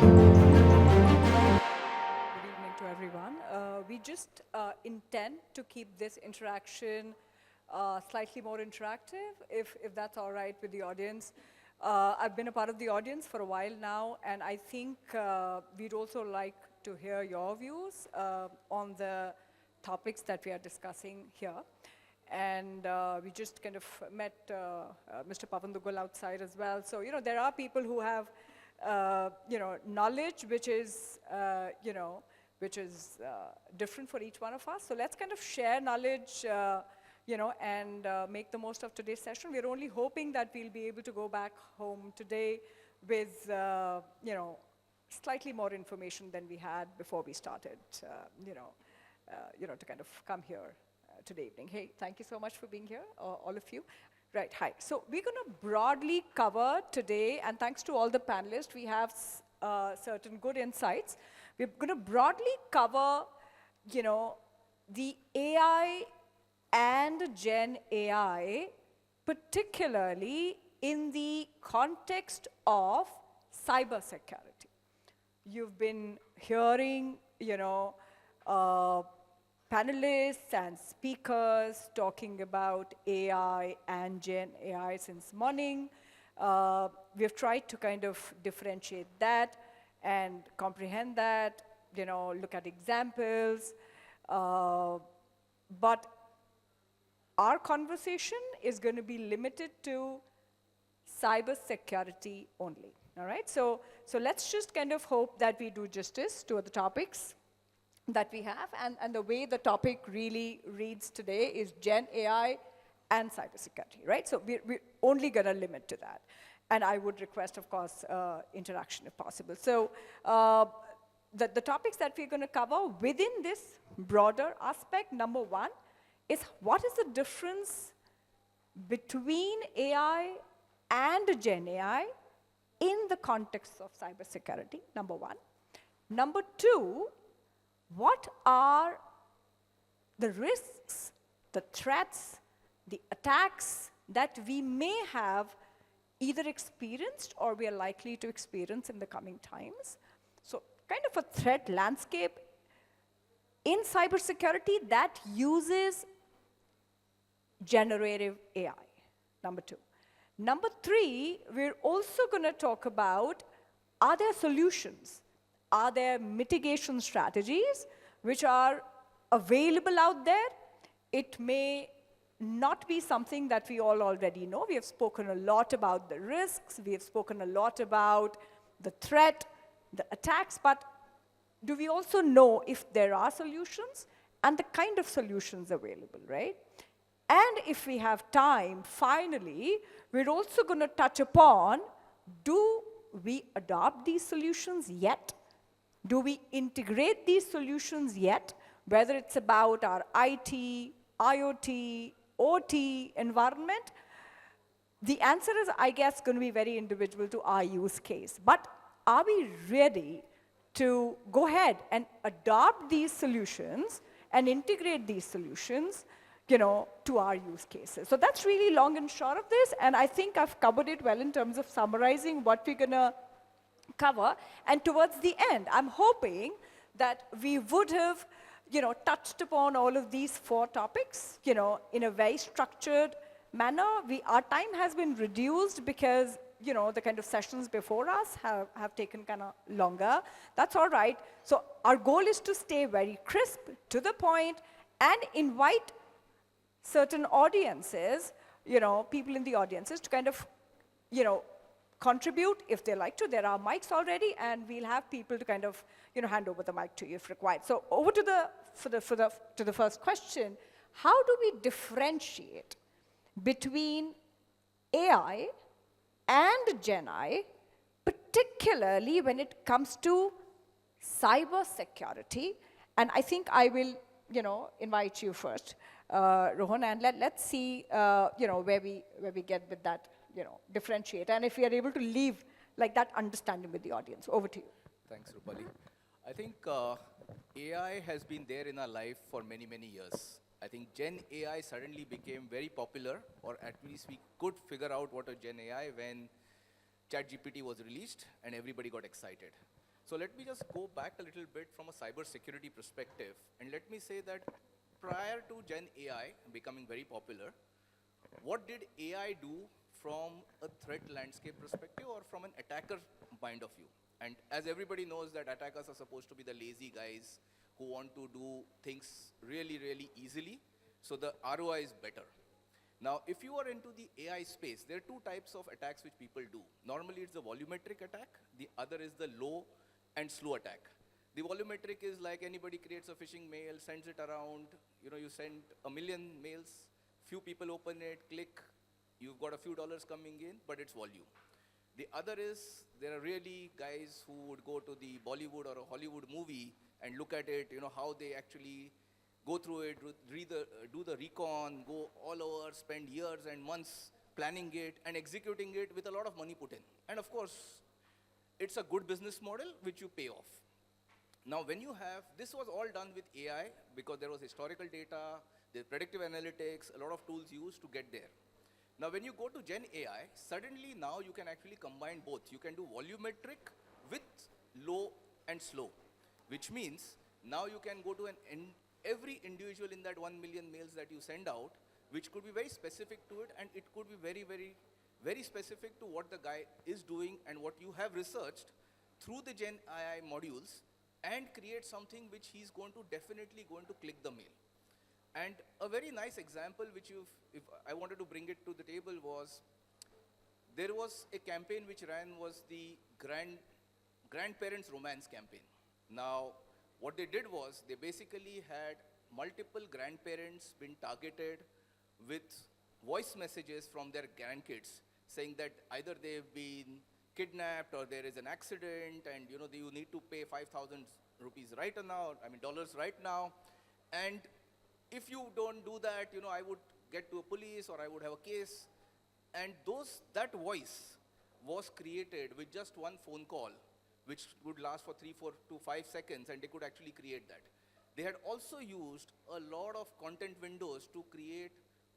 Good evening to everyone. We just intend to keep this interaction slightly more interactive, if that's all right with the audience. I've been a part of the audience for a while now, and I think we'd also like to hear your views on the topics that we are discussing here. And we just kind of met Mr. Pavan Dugal outside as well. So, there are people who have, knowledge which is, different for each one of us. So let's kind of share knowledge, and make the most of today's session. We're only hoping that we'll be able to go back home today with, slightly more information than we had before we started, to kind of come here today evening. Hey, thank you so much for being here, all of you. Right, hi. So we're going to broadly cover today, and thanks to all the panelists, we have certain good insights. We're going to broadly cover, the AI and Gen AI, particularly in the context of cybersecurity. You've been hearing, panelists and speakers talking about AI and Gen AI since morning. We've tried to kind of differentiate that and comprehend that, look at examples. But our conversation is going to be limited to cybersecurity only, all right? So let's just kind of hope that we do justice to the topics that we have, and the way the topic really reads today is Gen AI and cybersecurity, right? So we're only going to limit to that. And I would request, of course, interaction if possible. So the topics that we're going to cover within this broader aspect, number one, is what is the difference between AI and Gen AI in the context of cybersecurity, number one. Number two, what are the risks, the threats, the attacks that we may have either experienced or we are likely to experience in the coming times? So kind of a threat landscape in cybersecurity that uses generative AI, number two. Number three, we're also going to talk about, are there solutions? Are there mitigation strategies which are available out there? It may not be something that we all already know. We have spoken a lot about the risks. We have spoken a lot about the threat, the attacks. But do we also know if there are solutions and the kind of solutions available, right? And if we have time, finally, we're also going to touch upon, do we adopt these solutions yet? Do we integrate these solutions yet? Whether it's about our IT, IoT, OT environment, the answer is, I guess, going to be very individual to our use case. But are we ready to go ahead and adopt these solutions and integrate these solutions, to our use cases? So that's really long and short of this, and I think I've covered it well in terms of summarizing what we're going to cover. And towards the end, I'm hoping that we would have, touched upon all of these four topics, in a very structured manner. Our time has been reduced because, the kind of sessions before us have taken kind of longer. That's all right. So our goal is to stay very crisp, to the point, and invite certain audiences, people in the audiences to kind of, contribute if they like to. There are mics already, and we'll have people to kind of, hand over the mic to you if required. So over to the first question: how do we differentiate between AI and Gen AI, particularly when it comes to cybersecurity? And I think I will, invite you first, Rohan, and let's see, where we get with that, differentiate, and if we are able to leave like that understanding with the audience. Over to you. Thanks, Roopali. I think AI has been there in our life for many, many years. I think Gen AI suddenly became very popular, or at least we could figure out what a Gen AI when ChatGPT was released and everybody got excited. So let me just go back a little bit from a cybersecurity perspective, and let me say that prior to Gen AI becoming very popular, what did AI do from a threat landscape perspective or from an attacker point of view? And as everybody knows that attackers are supposed to be the lazy guys who want to do things really, really easily, so the ROI is better. Now, if you are into the AI space, there are two types of attacks which people do. Normally, it's the volumetric attack. The other is the low and slow attack. The volumetric is like anybody creates a phishing mail, sends it around. You know, you send 1 million mails, few people open it, click, you've got a few dollars coming in, but it's volume. The other is, there are really guys who would go to the Bollywood or a Hollywood movie and look at it, you know, how they actually go through it, do the recon, go all over, spend years and months planning it and executing it with a lot of money put in. And of course, it's a good business model which you pay off. Now, when you have, this was all done with AI because there was historical data, there's predictive analytics, a lot of tools used to get there. Now, when you go to Gen AI, suddenly now you can actually combine both. You can do volumetric with low and slow, which means now you can go to every individual in that 1 million mails that you send out, which could be very specific to it, and it could be very, very, very specific to what the guy is doing and what you have researched through the Gen AI modules, and create something which he's definitely going to click the mail. And a very nice example which if I wanted to bring it to the table was, there was a campaign which ran was the grandparents romance campaign. Now, what they did was, they basically had multiple grandparents been targeted with voice messages from their grandkids saying that either they've been kidnapped or there is an accident and you need to pay 5,000 rupees right now, dollars right now. And if you don't do that, I would get to a police or I would have a case. And that voice was created with just one phone call, which would last for 3, 4 to 5 seconds, and they could actually create that. They had also used a lot of content windows to create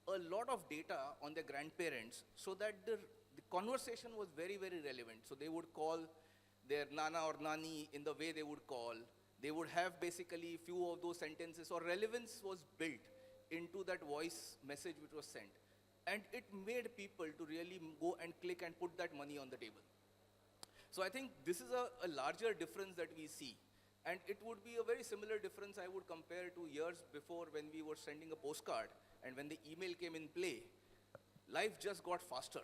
a lot of data on their grandparents so that the conversation was very, very relevant. So they would call their nana or nani in the way they would call. They would have basically few of those sentences, or relevance was built into that voice message which was sent. And it made people to really go and click and put that money on the table. So I think this is a larger difference that we see. And it would be a very similar difference I would compare to years before when we were sending a postcard and when the email came in play, life just got faster.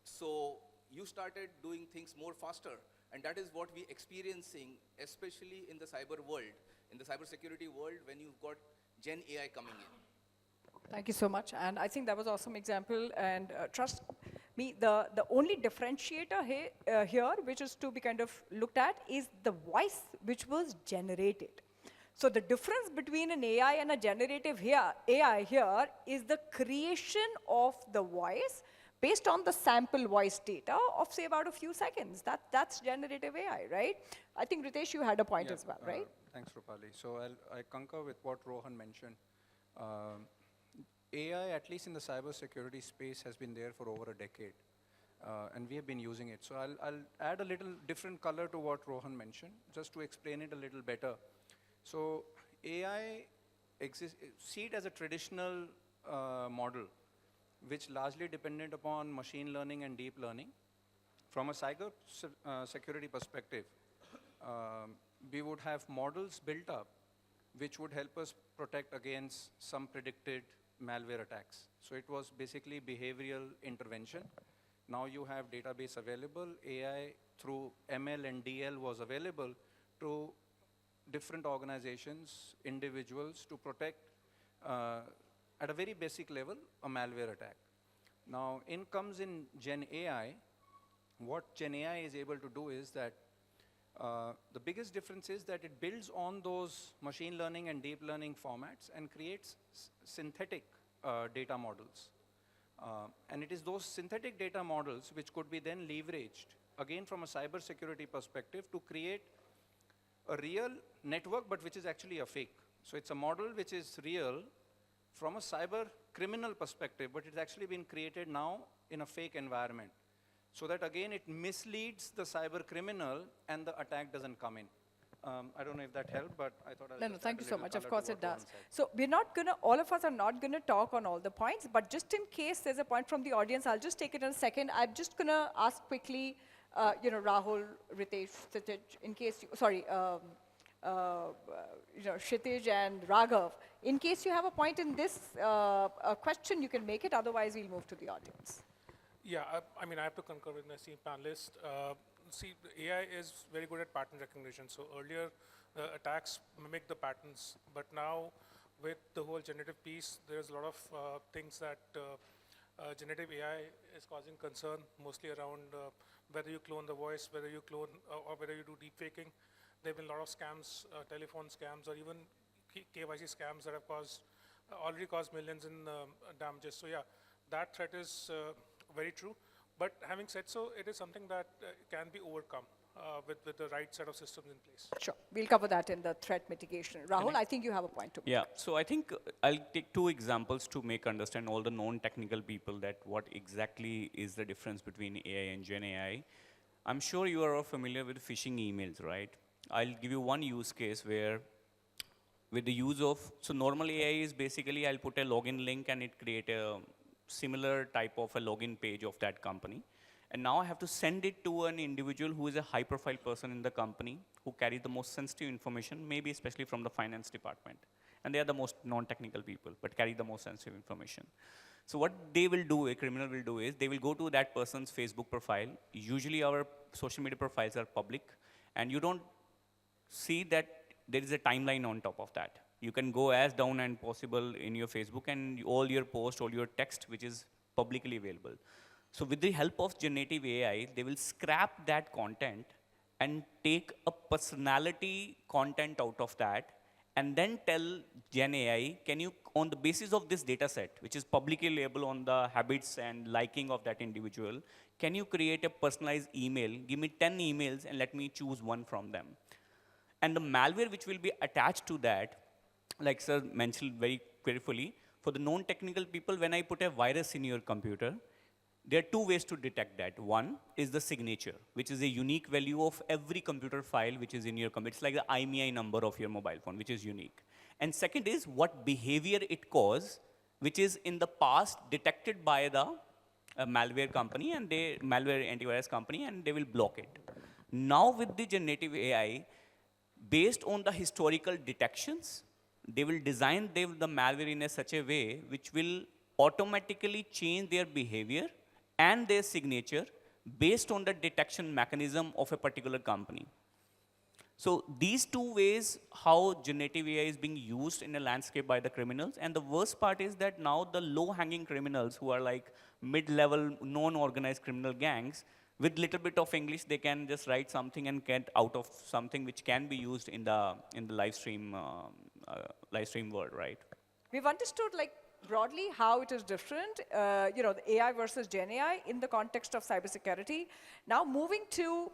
So you started doing things more faster. And that is what we're experiencing, especially in the cyber world, in the cybersecurity world, when you've got Gen AI coming in. Thank you so much. And I think that was an awesome example. And trust me, the only differentiator here, which is to be kind of looked at, is the voice which was generated. So the difference between an AI and a generative AI here is the creation of the voice based on the sample voice data of, say, about a few seconds. That's generative AI, right? I think, Ritesh, you had a point as well, right? Thanks, Roopali. So I concur with what Rohan mentioned. AI, at least in the cybersecurity space, has been there for over a decade. And we have been using it. So I'll add a little different color to what Rohan mentioned, just to explain it a little better. So AI see it as a traditional model, which largely depended upon machine learning and deep learning. From a cybersecurity perspective, we would have models built up which would help us protect against some predicted malware attacks. So it was basically behavioral intervention. Now you have database available. AI through ML and DL was available to different organizations, individuals, to protect at a very basic level, a malware attack. Now, in comes in Gen AI. What Gen AI is able to do is that the biggest difference is that it builds on those machine learning and deep learning formats and creates synthetic data models. And it is those synthetic data models which could be then leveraged, again from a cybersecurity perspective, to create a real network, but which is actually a fake. So it's a model which is real from a cyber criminal perspective, but it's actually been created now in a fake environment. so that again it misleads the cyber criminal and the attack doesn't come in. I don't know if that helped, but I thought I'll No, just thank add you a so little much. Of color course to it what Rohan does. said. So we're not going to, all of us are not going to talk on all the points, but just in case there's a point from the audience, I'll just take it in a second. I'm just going to ask quickly, Rahul, Ritesh, Chitij, in case you, sorry, Chitij and Raghav, in case you have a point in this question, you can make it. Otherwise, we'll move to the audience. Yeah, I mean, I have to concur with my esteemed panelist. See, the AI is very good at pattern recognition. So earlier, attacks mimic the patterns, but now with the whole generative piece, there's a lot of things that generative AI is causing concern, mostly around whether you clone the voice, whether you clone, or whether you do deep faking. There have been a lot of scams, telephone scams, or even KYC scams that have already caused millions in damages. So yeah, that threat is very true. But having said so, it is something that can be overcome with the right set of systems in place. Sure, we'll cover that in the threat mitigation. Rahul, I think you have a point to make. Yeah, so I think I'll take two examples to make understand all the non-technical people that what exactly is the difference between AI and Gen AI. I'm sure you are all familiar with phishing emails, right? I'll give you one use case where with the use of, so normal AI is basically I'll put a login link and it create a similar type of a login page of that company. And now I have to send it to an individual who is a high profile person in the company who carry the most sensitive information, maybe especially from the finance department. And they are the most non-technical people, but carry the most sensitive information. So what they will do, a criminal will do is they will go to that person's Facebook profile. Usually our social media profiles are public and you don't see that there is a timeline on top of that. You can go as down and possible in your Facebook and all your post, all your text, which is publicly available. So with the help of generative AI, they will scrap that content and take a personality content out of that and then tell Gen AI, can you, on the basis of this data set, which is publicly available on the habits and liking of that individual, can you create a personalized email, give me 10 emails and let me choose one from them. And the malware which will be attached to that, like sir mentioned very carefully, for the non-technical people, when I put a virus in your computer, there are two ways to detect that. One is the signature, which is a unique value of every computer file which is in your computer. It's like the IMEI number of your mobile phone, which is unique. And second is what behavior it caused, which is in the past detected by the malware company and malware antivirus company, and they will block it. Now with the generative AI, based on the historical detections, they will design the malware in such a way which will automatically change their behavior and their signature based on the detection mechanism of a particular company. So these two ways how generative AI is being used in a landscape by the criminals. And the worst part is that now the low-hanging criminals who are like mid-level non-organized criminal gangs, with little bit of English, they can just write something and get out of something which can be used in the live stream world, right? We've understood like broadly how it is different, the AI versus Gen AI in the context of cybersecurity. Now moving to,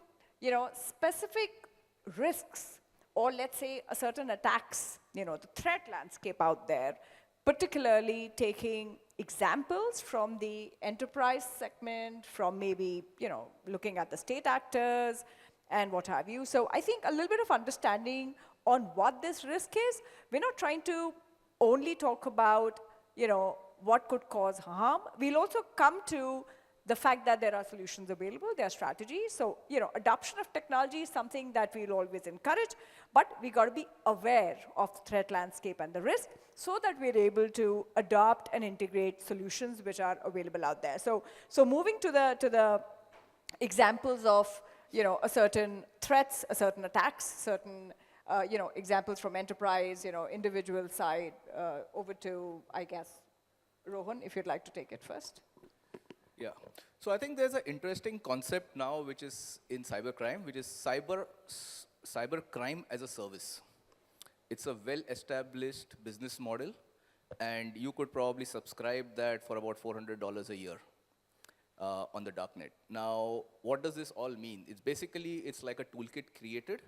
specific risks or let's say a certain attacks, the threat landscape out there, particularly taking examples from the enterprise segment, from maybe, looking at the state actors and what have you. So I think a little bit of understanding on what this risk is. We're not trying to only talk about, what could cause harm. We'll also come to the fact that there are solutions available, there are strategies. So, adoption of technology is something that we'll always encourage, but we got to be aware of the threat landscape and the risk so that we're able to adopt and integrate solutions which are available out there. So moving to the examples of, a certain threats, a certain attacks, certain examples from enterprise, individual side, over to, I guess, Rohan, if you'd like to take it first. Yeah. So I think there's an interesting concept now which is in cybercrime, which is cybercrime as a service. It's a well-established business model, and you could probably subscribe that for about $400 a year on the darknet. Now, what does this all mean? It's like a toolkit created.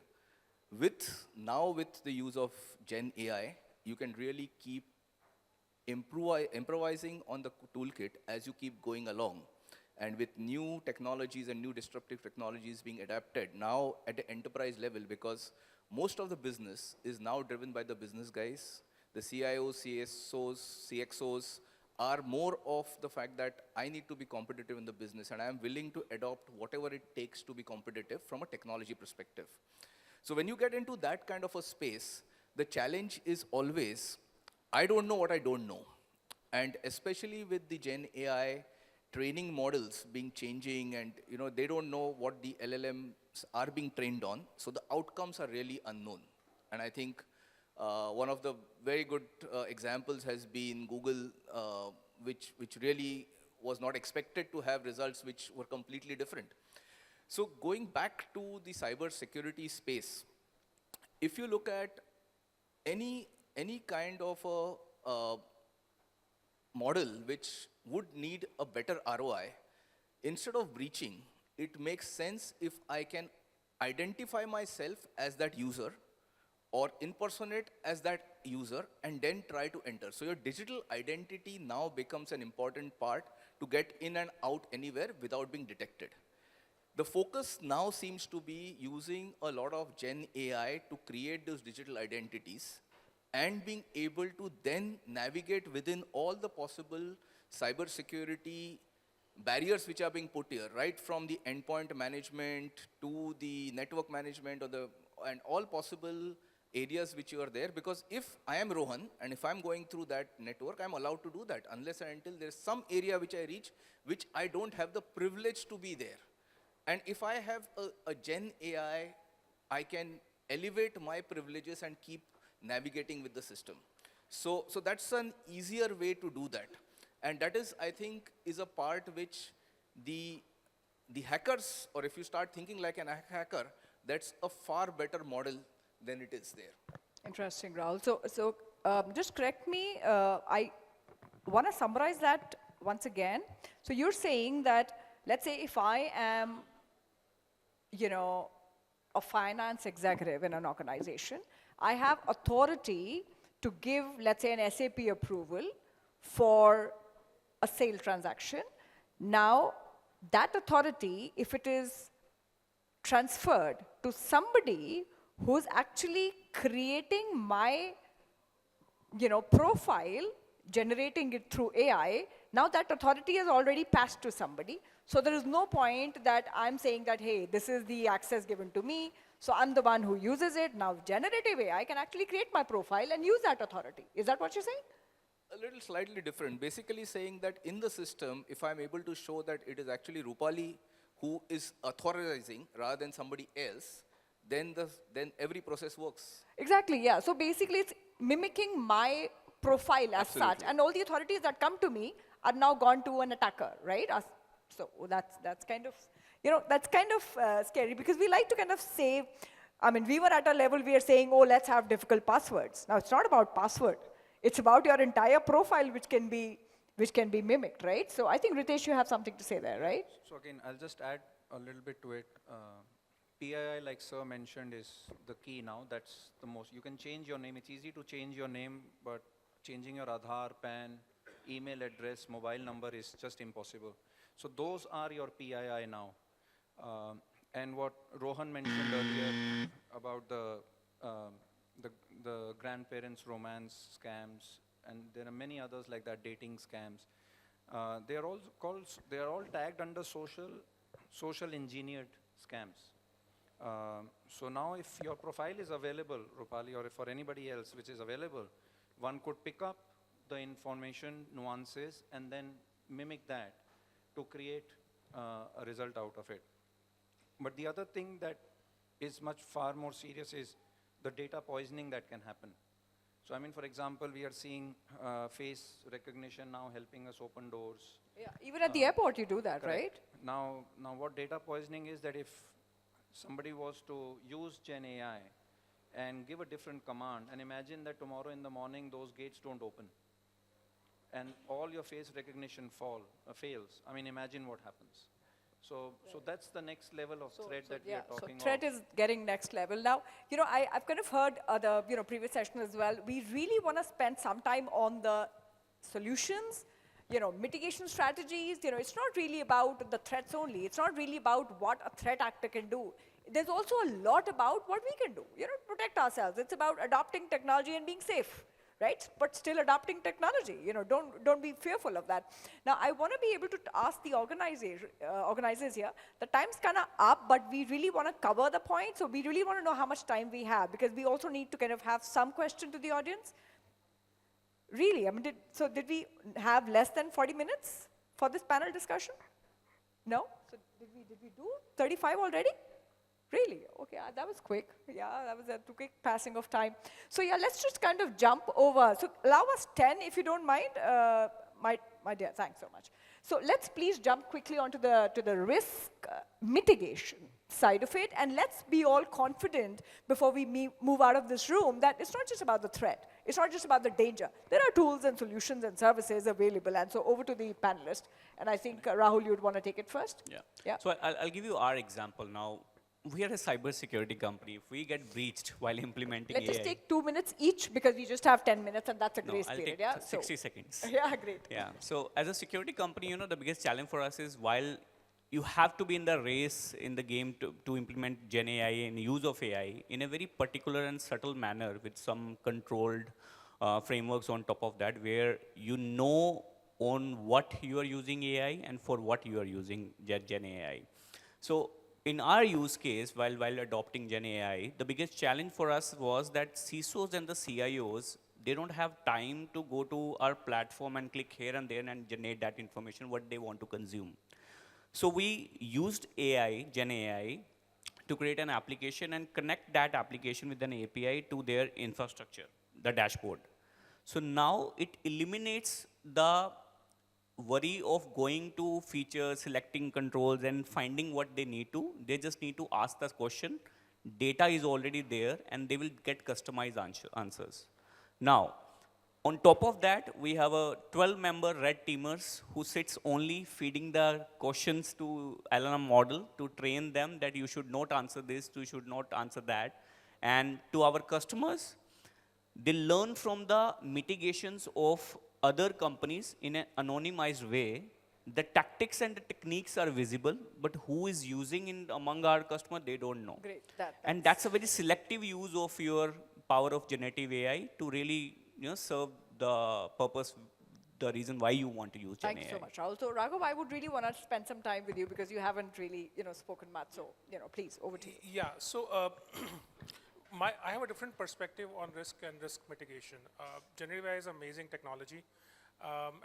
With the use of Gen AI, you can really keep improvising on the toolkit as you keep going along. And with new technologies and new disruptive technologies being adapted now at the enterprise level, because most of the business is now driven by the business guys, the CIOs, CSOs, CXOs are more of the fact that I need to be competitive in the business and I am willing to adopt whatever it takes to be competitive from a technology perspective. So when you get into that kind of a space, the challenge is always, I don't know what I don't know. And especially with the Gen AI training models being changing and they don't know what the LLMs are being trained on. So the outcomes are really unknown. And I think one of the very good examples has been Google, which really was not expected to have results which were completely different. So going back to the cybersecurity space, if you look at any kind of a model which would need a better ROI, instead of breaching, it makes sense if I can identify myself as that user or impersonate as that user and then try to enter. So your digital identity now becomes an important part to get in and out anywhere without being detected. The focus now seems to be using a lot of Gen AI to create those digital identities and being able to then navigate within all the possible cybersecurity barriers which are being put here, right from the endpoint management to the network management and all possible areas which you are there. Because if I am Rohan and if I'm going through that network, I'm allowed to do that unless and until there's some area which I reach which I don't have the privilege to be there. And if I have a Gen AI, I can elevate my privileges and keep navigating with the system. So that's an easier way to do that. And that is, I think, is a part which the hackers, or if you start thinking like an hacker, that's a far better model than it is there. Interesting, Rahul. So just correct me. I want to summarize that once again. So you're saying that, let's say if I am, a finance executive in an organization, I have authority to give, let's say, an SAP approval for a sale transaction. Now, that authority, if it is transferred to somebody who's actually creating my, profile, generating it through AI, now that authority has already passed to somebody. So there is no point that I'm saying that, hey, this is the access given to me, so I'm the one who uses it. Now generative AI can actually create my profile and use that authority. Is that what you're saying? A little slightly different. Basically saying that in the system, if I'm able to show that it is actually Roopali who is authorizing rather than somebody else, then every process works. Exactly, yeah. So basically it's mimicking my profile as such, and all the authorities that come to me are now gone to an attacker, right? So that's kind of, scary, because we like to kind of say, we were at a level we are saying, oh, let's have difficult passwords. Now it's not about password. It's about your entire profile which can be mimicked, right? So I think, Ritesh, you have something to say there, right? So again, I'll just add a little bit to it. PII, like Sir mentioned, is the key now. That's the most. You can change your name. It's easy to change your name, but changing your Aadhaar, PAN, email address, mobile number is just impossible. So those are your PII now. And what Rohan mentioned earlier about the grandparents' romance scams, and there are many others like that, dating scams. They are all tagged under social engineered scams. So now if your profile is available, Roopali, or for anybody else which is available, one could pick up the information, nuances, and then mimic that to create a result out of it. But the other thing that is far more serious is the data poisoning that can happen. So for example, we are seeing face recognition now helping us open doors. Yeah, even at the airport you do that, correct. right? Now what data poisoning is that if somebody was to use Gen AI and give a different command, and imagine that tomorrow in the morning those gates don't open, and all your face recognition fails. Imagine what happens. So that's the next level of threat that we are talking about. So threat is getting next level. Now, I've kind of heard the previous session as well. We really want to spend some time on the solutions, mitigation strategies, it's not really about the threats only. It's not really about what a threat actor can do. There's also a lot about what we can do, to protect ourselves. It's about adopting technology and being safe, right? But still adopting technology, don't be fearful of that. Now, I want to be able to ask the organizers here, the time's kind of up, but we really want to cover the point, so we really want to know how much time we have, because we also need to kind of have some question to the audience. Really, I mean, did we have less than 40 minutes for this panel discussion? No? So did we do 35 already? Really? Okay, that was quick. Yeah, that was a quick passing of time. So yeah, let's just kind of jump over. So allow us 10 if you don't mind. My dear, thanks so much. So let's please jump quickly onto the risk mitigation side of it, and let's be all confident before we move out of this room that it's not just about the threat. It's not just about the danger. There are tools and solutions and services available. And so over to the panelist. And I think, Rahul, you'd want to take it first? Yeah. So I'll give you our example now. We are a cybersecurity company. If we get breached while implementing Let's AI, just take 2 minutes each, because we just have 10 minutes, and that's a grace I'll period. take Yeah, 60 seconds. Yeah, great. Yeah. So as a security company, the biggest challenge for us is while you have to be in the race in the game to implement Gen AI and use of AI in a very particular and subtle manner with some controlled frameworks on top of that, where on what you are using AI and for what you are using Gen AI. So in our use case, while adopting Gen AI, the biggest challenge for us was that CISOs and the CIOs, they don't have time to go to our platform and click here and there and generate that information, what they want to consume. So we used AI, Gen AI, to create an application and connect that application with an API to their infrastructure, the dashboard. So now it eliminates the worry of going to features, selecting controls, and finding what they need to. They just need to ask the question. Data is already there, and they will get customized answers. Now, on top of that, we have a 12-member red teamers who sits only feeding the questions to LLM model to train them that you should not answer this, you should not answer that. And to our customers, they learn from the mitigations of other companies in an anonymized way. The tactics and the techniques are visible, but who is using it among our customer, they don't know. Great. And that's a very selective use of your power of generative AI to really serve the purpose, the reason why you want to use Gen AI. Thank you so much, Rahul. So Raghav, I would really want to spend some time with you, because you haven't really spoken much. So please, over to you. Yeah, so I have a different perspective on risk and risk mitigation. Generative AI is amazing technology,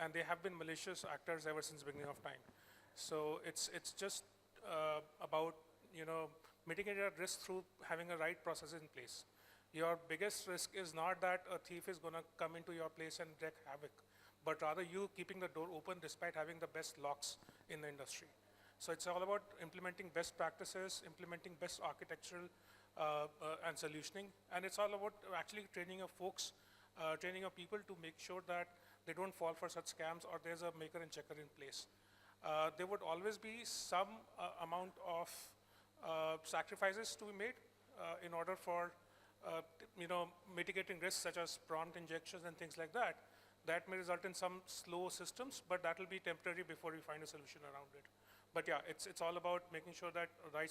and they have been malicious actors ever since the beginning of time. So it's just about mitigating that risk through having a right process in place. Your biggest risk is not that a thief is going to come into your place and wreak havoc, but rather you keeping the door open despite having the best locks in the industry. So it's all about implementing best practices, implementing best architectural and solutioning, and it's all about actually training your folks, training your people to make sure that they don't fall for such scams, or there's a maker and checker in place. There would always be some amount of sacrifices to be made in order for mitigating risks such as prompt injections and things like that. That may result in some slow systems, but that will be temporary before we find a solution around it. But yeah, it's all about making sure that right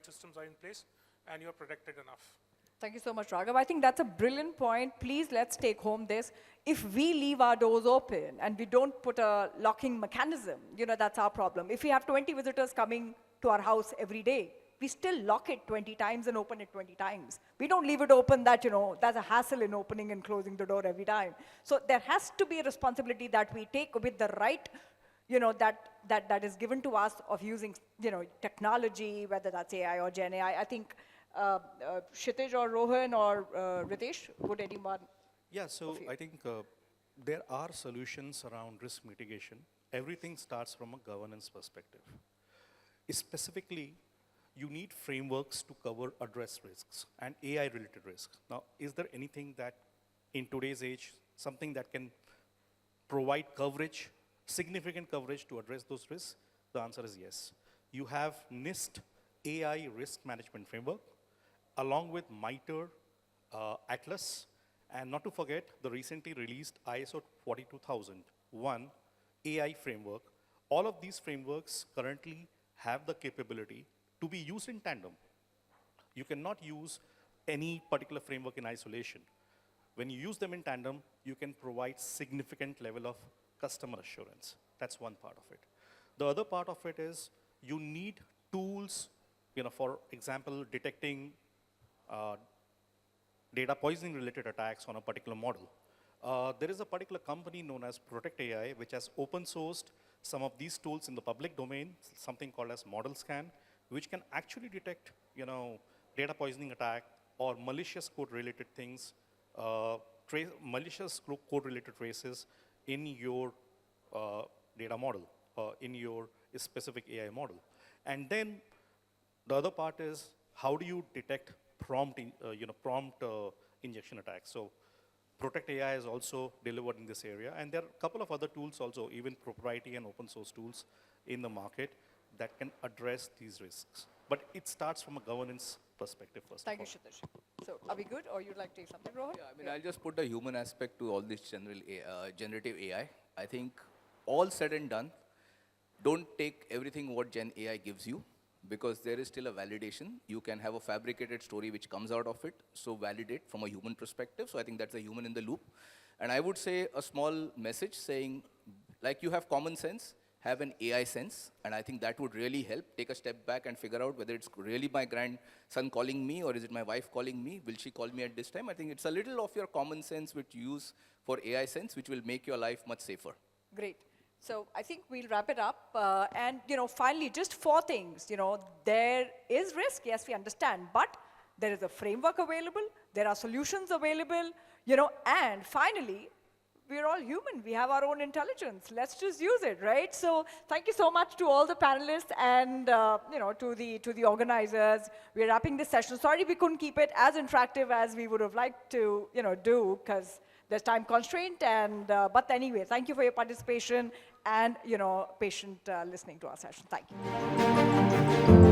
systems are in place and you're protected enough. Thank you so much, Raghav. I think that's a brilliant point. Please, let's take home this. If we leave our doors open and we don't put a locking mechanism, that's our problem. If we have 20 visitors coming to our house every day, we still lock it 20 times and open it 20 times. We don't leave it open that, there's a hassle in opening and closing the door every time. So there has to be a responsibility that we take with the right, that is given to us of using, technology, whether that's AI or Gen AI. I think Chitij or Rohan or Ritesh, would anyone? Yeah, so I think there are solutions around risk mitigation. Everything starts from a governance perspective. Specifically, you need frameworks to address risks and AI-related risks. Now, is there anything that in today's age, something that can provide coverage, significant coverage to address those risks? The answer is yes. You have NIST AI Risk Management Framework, along with MITRE Atlas, and not to forget the recently released ISO 42001 AI framework. All of these frameworks currently have the capability to be used in tandem. You cannot use any particular framework in isolation. When you use them in tandem, you can provide significant level of customer assurance. That's one part of it. The other part of it is you need tools, for example, detecting data poisoning related attacks on a particular model. There is a particular company known as Protect AI, which has open sourced some of these tools in the public domain, something called as Model Scan, which can actually detect, data poisoning attack or malicious code related things, malicious code related traces in your data model, in your specific AI model. And then the other part is how do you detect prompt injection attacks? So Protect AI is also delivered in this area, and there are a couple of other tools also, even proprietary and open source tools in the market that can address these risks. But it starts from a governance perspective first. Thank you, Chitij. So are we good, or you'd like to say something, Rohan? Yeah, I mean, I'll just put the human aspect to all this generative AI. I think all said and done, don't take everything what Gen AI gives you, because there is still a validation. You can have a fabricated story which comes out of it, so validate from a human perspective. So I think that's a human in the loop. And I would say a small message saying, like you have common sense, have an AI sense, and I think that would really help. Take a step back and figure out whether it's really my grandson calling me, or is it my wife calling me? Will she call me at this time? I think it's a little of your common sense which you use for AI sense, which will make your life much safer. Great. So I think we'll wrap it up. And finally, just 4 things. There is risk, yes, we understand, but there is a framework available, there are solutions available, and finally, we're all human. We have our own intelligence. Let's just use it, right? So thank you so much to all the panelists and to the organizers. We're wrapping this session. Sorry we couldn't keep it as interactive as we would have liked to do, because there's time constraint. And but anyway, thank you for your participation and patient listening to our session. Thank you.